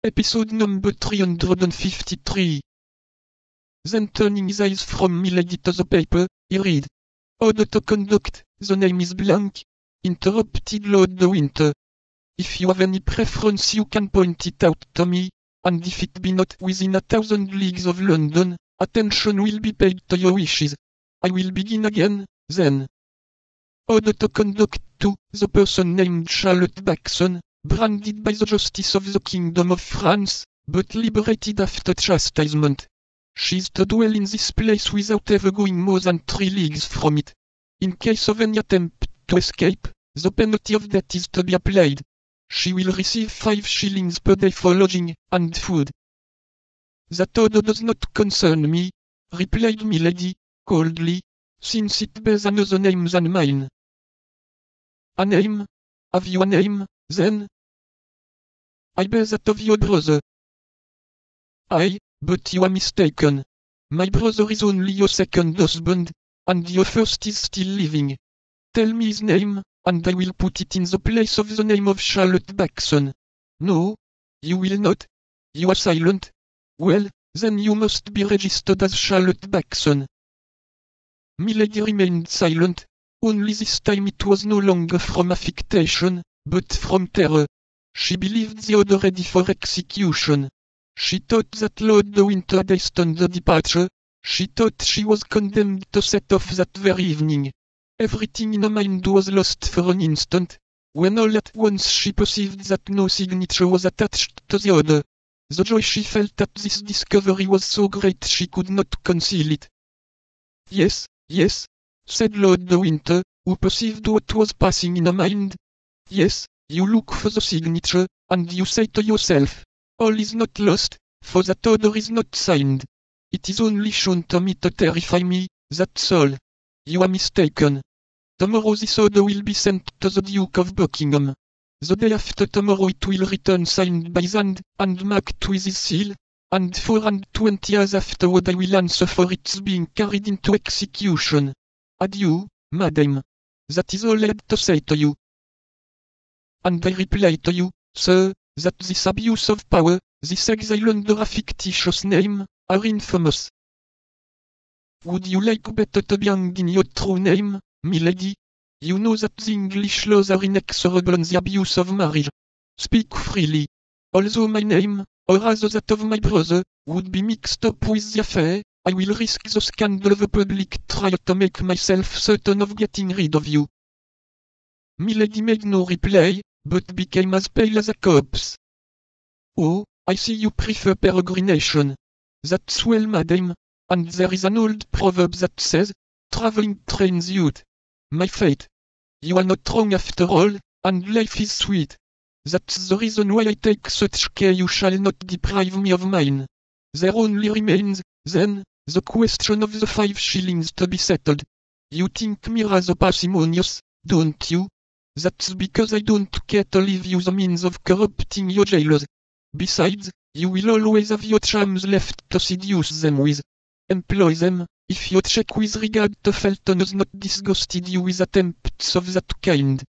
Episode number 353. Then turning his eyes from Milady to the paper, he read. Order to conduct, the name is blank. Interrupted Lord de Winter. If you have any preference you can point it out to me, and if it be not within 1,000 leagues of London, attention will be paid to your wishes. I will begin again, then. Order to conduct to the person named Charlotte Backson, branded by the justice of the Kingdom of France, but liberated after chastisement. She is to dwell in this place without ever going more than 3 leagues from it. In case of any attempt to escape, the penalty of death is to be applied. She will receive 5 shillings per day for lodging and food. That order does not concern me, replied Milady, coldly, since it bears another name than mine. A name? Have you a name, then? I bear that of your brother. Aye, but you are mistaken. My brother is only your second husband, and your first is still living. Tell me his name, and I will put it in the place of the name of Charlotte Backson. No? You will not? You are silent? Well, then you must be registered as Charlotte Backson. Milady remained silent. Only this time it was no longer from affectation, but from terror. She believed the order ready for execution. She thought that Lord de Winter had hastened the departure. She thought she was condemned to set off that very evening. Everything in her mind was lost for an instant, when all at once she perceived that no signature was attached to the order. The joy she felt at this discovery was so great she could not conceal it. Yes, yes, said Lord de Winter, who perceived what was passing in her mind. Yes, you look for the signature, and you say to yourself, all is not lost, for that order is not signed. It is only shown to me to terrify me, that's all. You are mistaken. Tomorrow this order will be sent to the Duke of Buckingham. The day after tomorrow it will return signed by his hand, and marked with his seal, and 24 hours afterward I will answer for its being carried into execution. Adieu, madam. That is all I had to say to you. And I reply to you, sir, that this abuse of power, this exile under a fictitious name, are infamous. Would you like better to be hanged in your true name, milady? You know that the English laws are inexorable on the abuse of marriage. Speak freely. Although my name, or rather that of my brother, would be mixed up with the affair, I will risk the scandal of a public trial to make myself certain of getting rid of you. Milady made no reply, but became as pale as a corpse. Oh, I see you prefer peregrination. That's well, madam, and there is an old proverb that says, traveling trains youth. My fate. You are not wrong after all, and life is sweet. That's the reason why I take such care you shall not deprive me of mine. There only remains, then, the question of the 5 shillings to be settled. You think me rather parsimonious, don't you? That's because I don't care to leave you the means of corrupting your jailers. Besides, you will always have your charms left to seduce them with. Employ them, if your check with regard to Felton has not disgusted you with attempts of that kind.